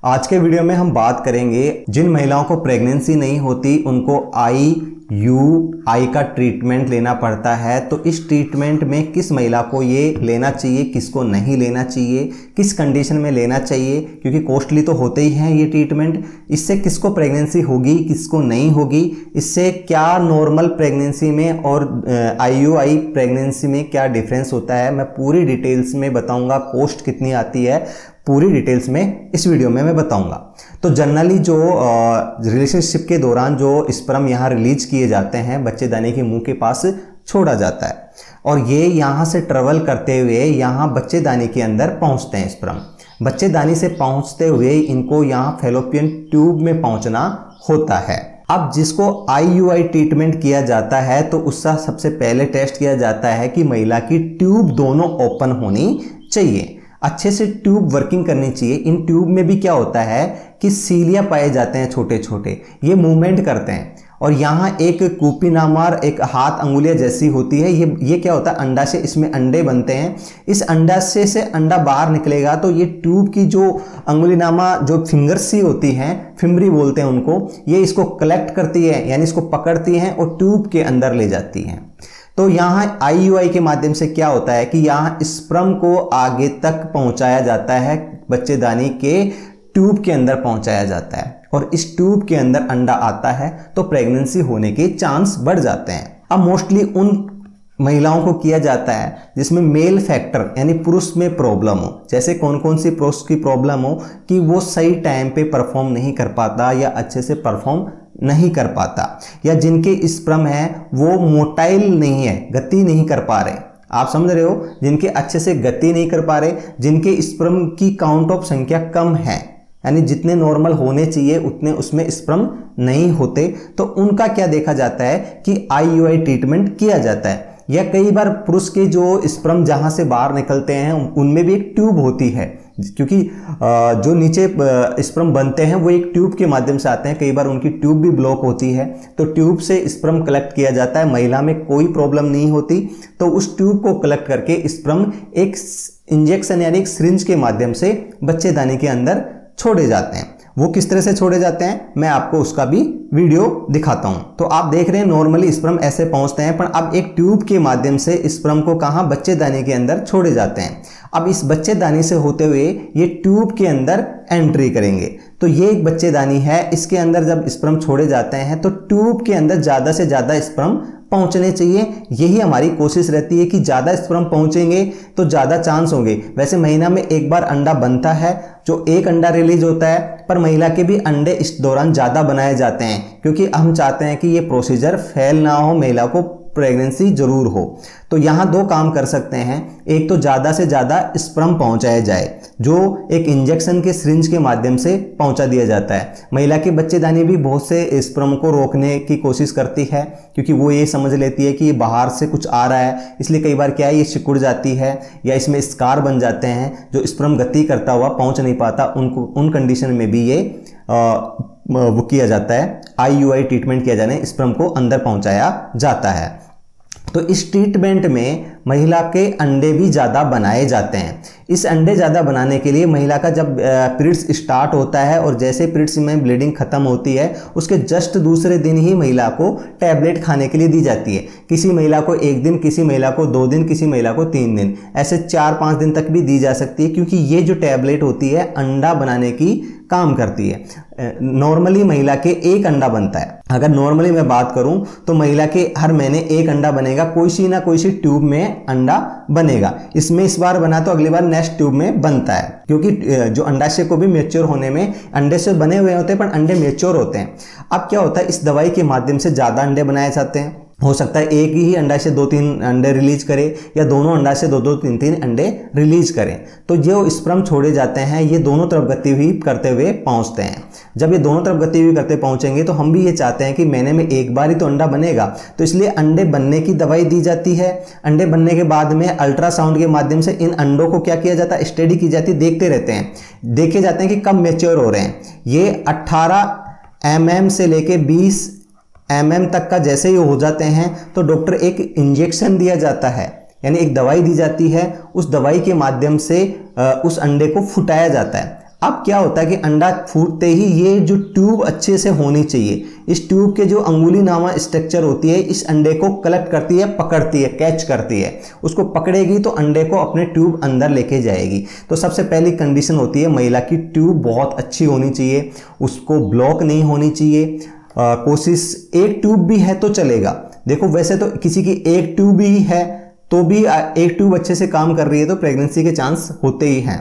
आज के वीडियो में हम बात करेंगे जिन महिलाओं को प्रेगनेंसी नहीं होती उनको IUI का ट्रीटमेंट लेना पड़ता है। तो इस ट्रीटमेंट में किस महिला को ये लेना चाहिए, किसको नहीं लेना चाहिए, किस कंडीशन में लेना चाहिए, क्योंकि कॉस्टली तो होते ही हैं ये ट्रीटमेंट। इससे किसको प्रेगनेंसी होगी, किसको नहीं होगी, इससे क्या नॉर्मल प्रेगनेंसी में और IUI प्रेगनेंसी में क्या डिफरेंस होता है, मैं पूरी डिटेल्स में बताऊंगा। कॉस्ट कितनी आती है पूरी डिटेल्स में इस वीडियो में मैं बताऊंगा। तो जनरली जो रिलेशनशिप के दौरान जो स्पर्म यहाँ रिलीज किए जाते हैं बच्चेदानी के मुंह के पास छोड़ा जाता है और ये यहाँ से ट्रेवल करते हुए यहाँ बच्चेदानी के अंदर पहुँचते हैं। स्पर्म बच्चेदानी से पहुँचते हुए इनको यहाँ फैलोपियन ट्यूब में पहुँचना होता है। अब जिसको IUI ट्रीटमेंट किया जाता है तो उसका सबसे पहले टेस्ट किया जाता है कि महिला की ट्यूब दोनों ओपन होनी चाहिए, अच्छे से ट्यूब वर्किंग करनी चाहिए। इन ट्यूब में भी क्या होता है कि सीलिया पाए जाते हैं, छोटे छोटे, ये मूवमेंट करते हैं और यहाँ एक कूपीनामार एक हाथ अंगुलियां जैसी होती है। ये क्या होता है, अंडाशय, इसमें अंडे बनते हैं। इस अंडाशय से अंडा बाहर निकलेगा तो ये ट्यूब की जो अंगुलीनामा जो फिंगर्स सी होती हैं, फिमरी बोलते हैं उनको, ये इसको कलेक्ट करती है, यानी इसको पकड़ती हैं और ट्यूब के अंदर ले जाती हैं। तो यहाँ IUI के माध्यम से क्या होता है कि यहाँ स्पर्म को आगे तक पहुंचाया जाता है, बच्चेदानी के ट्यूब के अंदर पहुंचाया जाता है और इस ट्यूब के अंदर अंडा आता है तो प्रेगनेंसी होने के चांस बढ़ जाते हैं। अब मोस्टली उन महिलाओं को किया जाता है जिसमें मेल फैक्टर यानी पुरुष में प्रॉब्लम हो। जैसे कौन कौन सी पुरुष की प्रॉब्लम हो कि वो सही टाइम पे परफॉर्म नहीं कर पाता या अच्छे से परफॉर्म नहीं कर पाता, या जिनके स्पर्म है वो मोटाइल नहीं है, गति नहीं कर पा रहे। आप समझ रहे हो, जिनके अच्छे से गति नहीं कर पा रहे, जिनके स्पर्म की काउंट ऑफ संख्या कम है, यानी जितने नॉर्मल होने चाहिए उतने उसमें स्पर्म नहीं होते, तो उनका क्या देखा जाता है कि IUI ट्रीटमेंट किया जाता है। या कई बार पुरुष के जो स्पर्म जहां से बाहर निकलते हैं उनमें भी एक ट्यूब होती है, क्योंकि जो नीचे स्पर्म बनते हैं वो एक ट्यूब के माध्यम से आते हैं। कई बार उनकी ट्यूब भी ब्लॉक होती है तो ट्यूब से स्पर्म कलेक्ट किया जाता है। महिला में कोई प्रॉब्लम नहीं होती तो उस ट्यूब को कलेक्ट करके स्पर्म एक इंजेक्शन यानी एक सिरिंज के माध्यम से बच्चेदानी के अंदर छोड़े जाते हैं। वो किस तरह से छोड़े जाते हैं मैं आपको उसका भी वीडियो दिखाता हूं। तो आप देख रहे हैं नॉर्मली स्पर्म ऐसे पहुंचते हैं, पर अब एक ट्यूब के माध्यम से स्पर्म को कहां, बच्चेदानी के अंदर छोड़े जाते हैं। अब इस बच्चेदानी से होते हुए ये ट्यूब के अंदर एंट्री करेंगे। तो ये एक बच्चेदानी है, इसके अंदर जब स्पर्म छोड़े जाते हैं तो ट्यूब के अंदर ज़्यादा से ज़्यादा स्पर्म पहुंचने चाहिए। यही हमारी कोशिश रहती है कि ज़्यादा स्पर्म पहुंचेंगे तो ज़्यादा चांस होंगे। वैसे महीना में एक बार अंडा बनता है, जो एक अंडा रिलीज होता है, पर महिला के भी अंडे इस दौरान ज़्यादा बनाए जाते हैं क्योंकि हम चाहते हैं कि ये प्रोसीजर फेल ना हो, महिला को प्रेगनेंसी जरूर हो। तो यहाँ दो काम कर सकते हैं, एक तो ज़्यादा से ज़्यादा स्पर्म पहुँचाया जाए जो एक इंजेक्शन के सिरिंज के माध्यम से पहुँचा दिया जाता है। महिला के बच्चेदानी भी बहुत से स्पर्म को रोकने की कोशिश करती है क्योंकि वो ये समझ लेती है कि ये बाहर से कुछ आ रहा है, इसलिए कई बार क्या है ये सिकुड़ जाती है या इसमें स्कार बन जाते हैं, जो स्पर्म गति करता हुआ पहुँच नहीं पाता। उन कंडीशन में भी ये वो किया जाता है, IUI ट्रीटमेंट किया जाने, स्पर्म को अंदर पहुंचाया जाता है। तो इस ट्रीटमेंट में महिला के अंडे भी ज़्यादा बनाए जाते हैं। इस अंडे ज़्यादा बनाने के लिए महिला का जब पीरियड्स स्टार्ट होता है और जैसे पीरियड्स में ब्लीडिंग खत्म होती है उसके जस्ट दूसरे दिन ही महिला को टैबलेट खाने के लिए दी जाती है। किसी महिला को 1 दिन, किसी महिला को 2 दिन, किसी महिला को 3 दिन, ऐसे 4-5 दिन तक भी दी जा सकती है क्योंकि ये जो टैबलेट होती है अंडा बनाने की काम करती है। नॉर्मली महिला के 1 अंडा बनता है। अगर नॉर्मली मैं बात करूं तो महिला के हर महीने 1 अंडा बनेगा, कोई सी ना कोई सी ट्यूब में अंडा बनेगा। इसमें इस बार बना तो अगली बार नेक्स्ट ट्यूब में बनता है क्योंकि जो अंडाशय को भी मैच्योर होने में, अंडे से बने हुए होते हैं पर अंडे मैच्योर होते हैं। अब क्या होता है, इस दवाई के माध्यम से ज़्यादा अंडे बनाए जाते हैं। हो सकता है एक ही अंडा से 2-3 अंडे रिलीज करे या दोनों अंडा से 2-2, 3-3 अंडे रिलीज करें। तो जो स्पर्म छोड़े जाते हैं ये दोनों तरफ गति हुई करते हुए पहुंचते हैं। जब ये दोनों तरफ गति हुई करते पहुंचेंगे तो हम भी ये चाहते हैं कि महीने में एक बार ही तो अंडा बनेगा, तो इसलिए अंडे बनने की दवाई दी जाती है। अंडे बनने के बाद में अल्ट्रासाउंड के माध्यम से इन अंडों को क्या किया जाता है, स्टडी की जाती है, देखते रहते हैं, देखे जाते हैं कि कब मैच्योर हो रहे हैं। ये 18 mm से लेके 20 mm तक का जैसे ही हो जाते हैं तो डॉक्टर एक इंजेक्शन दिया जाता है, यानी एक दवाई दी जाती है। उस दवाई के माध्यम से उस अंडे को फुटाया जाता है। अब क्या होता है कि अंडा फूटते ही ये जो ट्यूब अच्छे से होनी चाहिए, इस ट्यूब के जो अंगुली नामा स्ट्रक्चर होती है इस अंडे को कलेक्ट करती है, पकड़ती है, कैच करती है। उसको पकड़ेगी तो अंडे को अपने ट्यूब अंदर लेके जाएगी। तो सबसे पहली कंडीशन होती है महिला की ट्यूब बहुत अच्छी होनी चाहिए, उसको ब्लॉक नहीं होनी चाहिए। कोशिश एक ट्यूब भी है तो चलेगा। देखो वैसे तो किसी की एक ट्यूब ही है तो भी एक ट्यूब अच्छे से काम कर रही है तो प्रेगनेंसी के चांस होते ही हैं।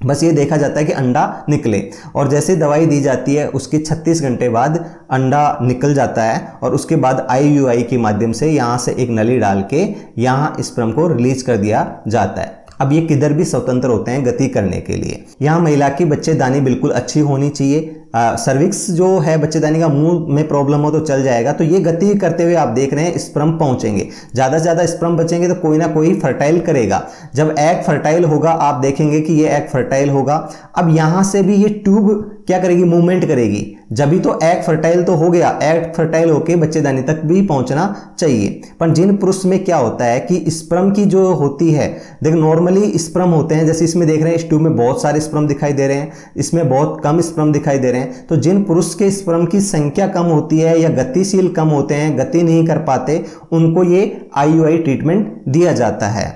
बस ये देखा जाता है कि अंडा निकले, और जैसे दवाई दी जाती है उसके 36 घंटे बाद अंडा निकल जाता है और उसके बाद IUI के माध्यम से यहाँ से एक नली डाल के यहाँ स्पर्म को रिलीज कर दिया जाता है। अब ये किधर भी स्वतंत्र होते हैं गति करने के लिए। यहाँ महिला की बच्चेदानी बिल्कुल अच्छी होनी चाहिए। सर्विक्स जो है बच्चेदानी का मुंह में प्रॉब्लम हो तो चल जाएगा। तो ये गति करते हुए आप देख रहे हैं स्पर्म पहुंचेंगे, ज़्यादा से ज़्यादा स्पर्म बचेंगे तो कोई ना कोई फर्टाइल करेगा। जब एग फर्टाइल होगा आप देखेंगे कि ये एग फर्टाइल होगा। अब यहाँ से भी ये ट्यूब क्या करेगी, मूवमेंट करेगी। जब भी तो एग फर्टाइल तो हो गया, एग फर्टाइल होके बच्चेदानी तक भी पहुंचना चाहिए। पर जिन पुरुष में क्या होता है कि स्पर्म की जो होती है, देख नॉर्मली स्पर्म होते हैं, जैसे इसमें देख रहे हैं इस ट्यूब में बहुत सारे स्पर्म दिखाई दे रहे हैं, इसमें बहुत कम स्पर्म दिखाई दे रहे हैं। तो जिन पुरुष के स्पर्म की संख्या कम होती है या गतिशील कम होते हैं, गति नहीं कर पाते, उनको ये IUI ट्रीटमेंट दिया जाता है।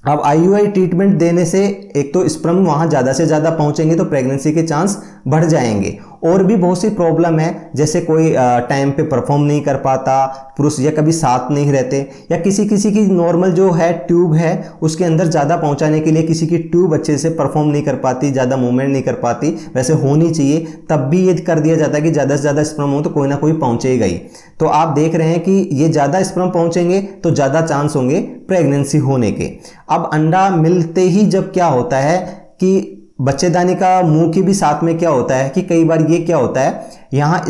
अब IUI ट्रीटमेंट देने से एक तो स्पर्म वहाँ ज़्यादा से ज़्यादा पहुँचेंगे तो प्रेगनेंसी के चांस बढ़ जाएंगे। और भी बहुत सी प्रॉब्लम है, जैसे कोई टाइम पे परफॉर्म नहीं कर पाता पुरुष, या कभी साथ नहीं रहते, या किसी किसी की नॉर्मल जो है ट्यूब है उसके अंदर ज़्यादा पहुंचाने के लिए किसी की ट्यूब अच्छे से परफॉर्म नहीं कर पाती, ज़्यादा मूवमेंट नहीं कर पाती, वैसे होनी चाहिए, तब भी ये कर दिया जाता है कि ज़्यादा से ज़्यादा स्पर्म हो तो कोई ना कोई पहुँचेगा ही। तो आप देख रहे हैं कि ये ज़्यादा स्पर्म पहुँचेंगे तो ज़्यादा चांस होंगे प्रेगनेंसी होने के। अब अंडा मिलते ही जब क्या होता है कि बच्चेदानी का मुंह की भी साथ में क्या होता है कि कई बार ये क्या होता है यहाँ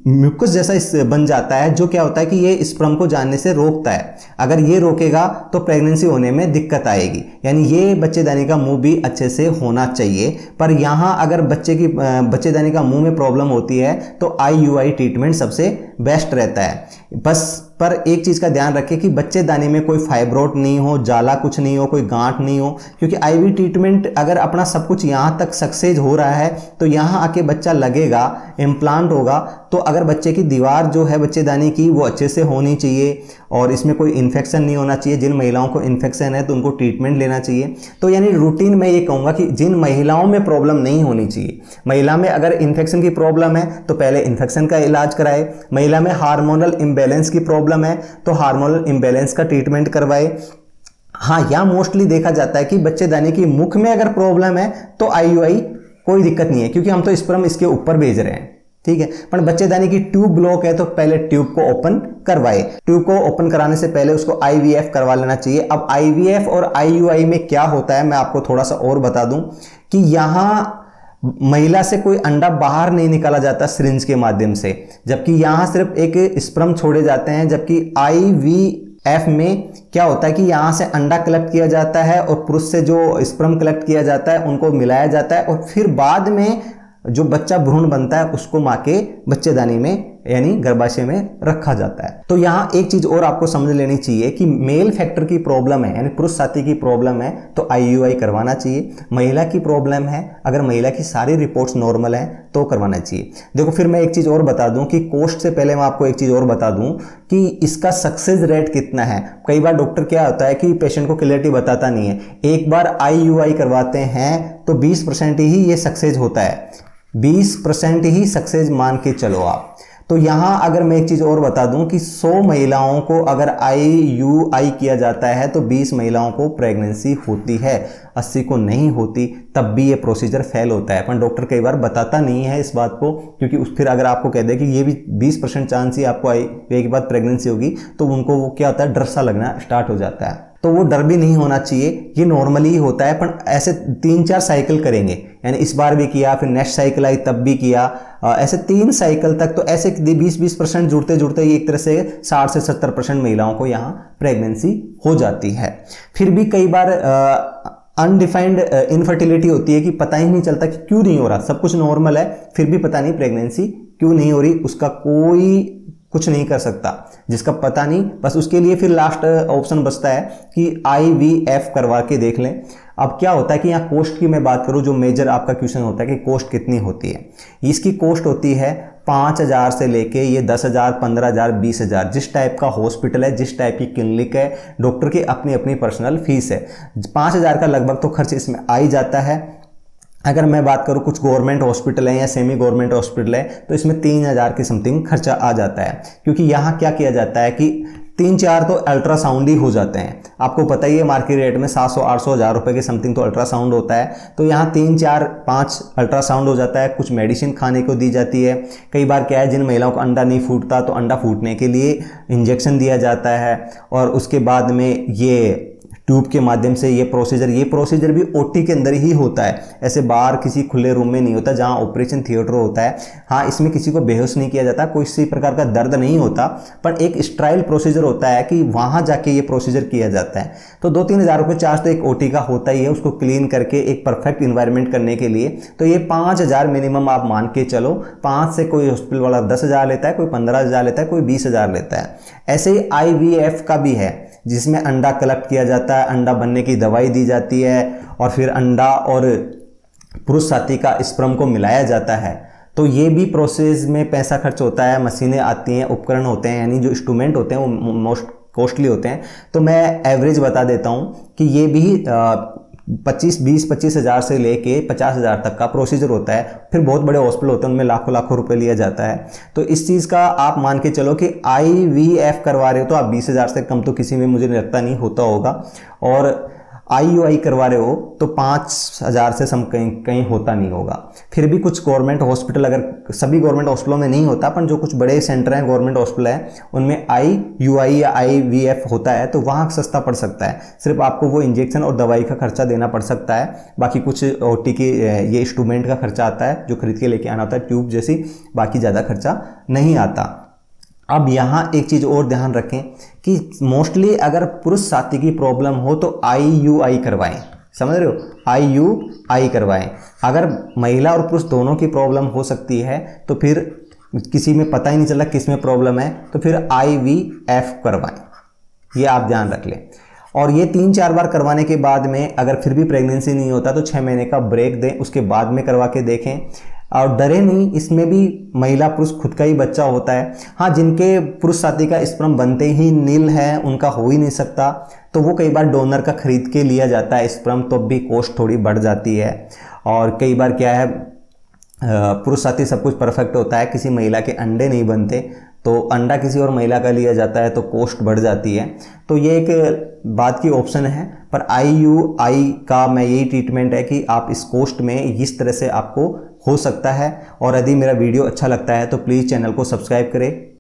म्यूकस जैसा बन जाता है, जो क्या होता है कि ये स्पर्म को जाने से रोकता है। अगर ये रोकेगा तो प्रेगनेंसी होने में दिक्कत आएगी। यानी ये बच्चेदानी का मुंह भी अच्छे से होना चाहिए। पर यहाँ अगर बच्चेदानी का मुंह में प्रॉब्लम होती है तो IUI ट्रीटमेंट सबसे बेस्ट रहता है। बस पर एक चीज़ का ध्यान रखें कि बच्चेदानी में कोई फाइब्रोड नहीं हो, जाला कुछ नहीं हो, कोई गांठ नहीं हो, क्योंकि IV ट्रीटमेंट अगर अपना सब कुछ यहाँ तक सक्सेस हो रहा है तो यहाँ आके बच्चा लगेगा, इम्प्लांट होगा। तो अगर बच्चे की दीवार जो है बच्चेदानी की वो अच्छे से होनी चाहिए और इसमें कोई इन्फेक्शन नहीं होना चाहिए। जिन महिलाओं को इन्फेक्शन है तो उनको ट्रीटमेंट लेना चाहिए। तो यानी रूटीन में ये कहूँगा कि जिन महिलाओं में प्रॉब्लम नहीं होनी चाहिए, महिला में अगर इन्फेक्शन की प्रॉब्लम है तो पहले इन्फेक्शन का इलाज कराए, महिला में हार्मोनल इम्बैलेंस की प्रॉब्लम है तो हार्मोनल इम्बैलेंस का ट्रीटमेंट करवाए। हाँ, यहाँ मोस्टली देखा जाता है कि बच्चेदानी की मुख में अगर प्रॉब्लम है तो IUI कोई दिक्कत नहीं है, क्योंकि हम तो स्पर्म इसके ऊपर भेज रहे हैं, ठीक है। पर बच्चेदानी की ट्यूब ब्लॉक है तो पहले ट्यूब को ओपन करवाए। ट्यूब को ओपन कराने से पहले उसको IVF करवा लेना चाहिए। अब IVF और IUI में क्या होता है मैं आपको थोड़ा सा और बता दूं कि यहाँ महिला से कोई अंडा बाहर नहीं निकाला जाता सिरिंज के माध्यम से, जबकि यहाँ सिर्फ एक स्पर्म छोड़े जाते हैं। जबकि IVF में क्या होता है कि यहाँ से अंडा कलेक्ट किया जाता है और पुरुष से जो स्पर्म कलेक्ट किया जाता है उनको मिलाया जाता है और फिर बाद में जो बच्चा भ्रूण बनता है उसको माँ के बच्चेदानी में यानी गर्भाशय में रखा जाता है। तो यहाँ एक चीज और आपको समझ लेनी चाहिए कि मेल फैक्टर की प्रॉब्लम है, यानी पुरुष साथी की प्रॉब्लम है तो IUI करवाना चाहिए। महिला की प्रॉब्लम है, अगर महिला की सारी रिपोर्ट्स नॉर्मल है तो करवाना चाहिए। देखो फिर मैं एक चीज और बता दूं कि कोस्ट से पहले मैं आपको एक चीज और बता दूं कि इसका सक्सेस रेट कितना है। कई बार डॉक्टर क्या होता है कि पेशेंट को क्लियरिटी बताता नहीं है। एक बार IUI करवाते हैं तो 20% ही ये सक्सेस होता है, 20% ही सक्सेस मान के चलो आप। तो यहाँ अगर मैं एक चीज़ और बता दूं कि 100 महिलाओं को अगर IUI किया जाता है तो 20 महिलाओं को प्रेगनेंसी होती है, 80 को नहीं होती। तब भी ये प्रोसीजर फेल होता है, पर डॉक्टर कई बार बताता नहीं है इस बात को, क्योंकि फिर अगर आपको कह दे कि ये भी 20% चांस ही आपको IUI के बाद प्रेगनेंसी होगी तो उनको वो क्या होता है, डर सा लगना स्टार्ट हो जाता है। तो वो डर भी नहीं होना चाहिए, ये नॉर्मली ही होता है। पर ऐसे 3-4 साइकिल करेंगे, यानी इस बार भी किया, फिर नेक्स्ट साइकिल आई तब भी किया, ऐसे 3 साइकिल तक, तो ऐसे 20% जुड़ते जुड़ते एक तरह से 60 से 70% महिलाओं को यहाँ प्रेगनेंसी हो जाती है। फिर भी कई बार अनडिफाइंड इनफर्टिलिटी होती है कि पता ही नहीं चलता कि क्यों नहीं हो रहा, सब कुछ नॉर्मल है फिर भी पता नहीं प्रेगनेंसी क्यों नहीं हो रही, उसका कोई कुछ नहीं कर सकता, जिसका पता नहीं। बस उसके लिए फिर लास्ट ऑप्शन बचता है कि IVF करवा के देख लें। अब क्या होता है कि यहाँ कोस्ट की मैं बात करूँ, जो मेजर आपका क्वेश्चन होता है कि कोस्ट कितनी होती है, इसकी कोस्ट होती है 5,000 से लेके ये 10,000, 15,000, 20,000। जिस टाइप का हॉस्पिटल है, जिस टाइप की क्लिनिक है, डॉक्टर की अपनी अपनी पर्सनल फीस है। 5,000 का लगभग तो खर्च इसमें आ ही जाता है। अगर मैं बात करूँ कुछ गवर्नमेंट हॉस्पिटल है या सेमी गवर्नमेंट हॉस्पिटल है तो इसमें 3,000 के समथिंग खर्चा आ जाता है, क्योंकि यहाँ क्या किया जाता है कि 3-4 तो अल्ट्रासाउंड ही हो जाते हैं। आपको पता ही है मार्केट रेट में 700, 800, 1000 रुपये के समथिंग तो अल्ट्रासाउंड होता है। तो यहाँ 3, 4, 5 अल्ट्रासाउंड हो जाता है। कुछ मेडिसिन खाने को दी जाती है। कई बार क्या है, जिन महिलाओं को अंडा नहीं फूटता तो अंडा फूटने के लिए इंजेक्शन दिया जाता है, और उसके बाद में ये ट्यूब के माध्यम से ये प्रोसीजर भी ओटी के अंदर ही होता है, ऐसे बाहर किसी खुले रूम में नहीं होता जहां ऑपरेशन थिएटर होता है। हाँ, इसमें किसी को बेहोश नहीं किया जाता, कोई किसी प्रकार का दर्द नहीं होता, पर एक स्टाइल प्रोसीजर होता है कि वहां जाके ये प्रोसीजर किया जाता है। तो 2-3 हज़ार रुपये चार्ज तो एक ओटी का होता ही है, उसको क्लीन करके एक परफेक्ट इन्वायरमेंट करने के लिए। तो ये 5,000 मिनिमम आप मान के चलो। 5 से कोई हॉस्पिटल वाला 10,000 लेता है, कोई 15,000 लेता है, कोई 20,000 लेता है। ऐसे ही IVF का भी है, जिसमें अंडा कलेक्ट किया जाता है, अंडा बनने की दवाई दी जाती है, और फिर अंडा और पुरुष साथी का स्पर्म को मिलाया जाता है। तो ये भी प्रोसेस में पैसा खर्च होता है, मशीनें आती हैं, उपकरण होते हैं, यानी जो इंस्ट्रूमेंट होते हैं वो मोस्ट कॉस्टली होते हैं। तो मैं एवरेज बता देता हूँ कि ये भी 25 हज़ार से लेके 50,000 तक का प्रोसीजर होता है। फिर बहुत बड़े हॉस्पिटल होते हैं, उनमें लाखों लाखों रुपए लिया जाता है। तो इस चीज़ का आप मान के चलो कि IVF करवा रहे हो तो आप 20,000 से कम तो किसी में मुझे लगता नहीं होता होगा, और IUI करवा रहे हो तो 5,000 से कहीं होता नहीं होगा। फिर भी कुछ गवर्नमेंट हॉस्पिटल, अगर सभी गवर्नमेंट हॉस्पिटलों में नहीं होता, पर जो कुछ बड़े सेंटर हैं गवर्नमेंट हॉस्पिटल हैं उनमें IUI या IVF होता है, तो वहाँ सस्ता पड़ सकता है। सिर्फ आपको वो इंजेक्शन और दवाई का खर्चा देना पड़ सकता है, बाकी कुछ OT के ये इंस्ट्रूमेंट का खर्चा आता है जो खरीद के लेके आना होता है, ट्यूब जैसी, बाकी ज़्यादा खर्चा नहीं आता। अब यहाँ एक चीज़ और ध्यान रखें कि मोस्टली अगर पुरुष साथी की प्रॉब्लम हो तो IUI करवाएं, समझ रहे हो, IUI करवाएं। अगर महिला और पुरुष दोनों की प्रॉब्लम हो सकती है तो फिर किसी में पता ही नहीं चला किस में प्रॉब्लम है, तो फिर IVF करवाएं, ये आप ध्यान रख लें। और ये 3-4 बार करवाने के बाद में अगर फिर भी प्रेगनेंसी नहीं होता तो 6 महीने का ब्रेक दें, उसके बाद में करवा के देखें। और डरे नहीं, इसमें भी महिला पुरुष खुद का ही बच्चा होता है। हाँ, जिनके पुरुष साथी का स्पर्म बनते ही नील है, उनका हो ही नहीं सकता, तो वो कई बार डोनर का खरीद के लिया जाता है स्पर्म, तो भी कॉस्ट थोड़ी बढ़ जाती है। और कई बार क्या है, पुरुष साथी सब कुछ परफेक्ट होता है, किसी महिला के अंडे नहीं बनते, तो अंडा किसी और महिला का लिया जाता है तो कॉस्ट बढ़ जाती है। तो ये एक बात की ऑप्शन है, पर IUI का मैं यही ट्रीटमेंट है कि आप इस कॉस्ट में इस तरह से आपको हो सकता है। और यदि मेरा वीडियो अच्छा लगता है तो प्लीज़ चैनल को सब्सक्राइब करें।